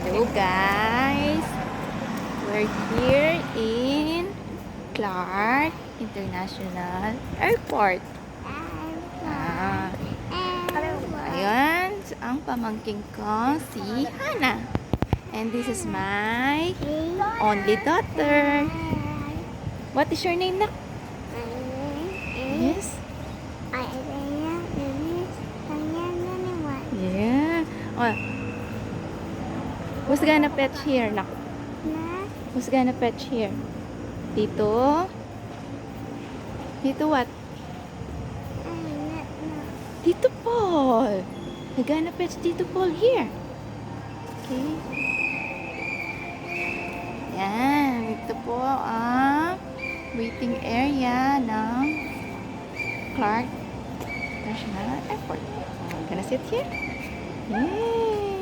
Hello guys! We're here in Clark International Airport. Ayan, ang pamangking ko si Hannah. And this is my only daughter. What is your name, nak? Yes? Yeah. Oh, who's gonna fetch here, nak? Who's gonna fetch here? Tito? Tito what? Tito Paul. We're gonna fetch Tito Paul here. Okay. Yan. Ito po ang waiting area ng Clark International Airport. We're gonna sit here. Yay!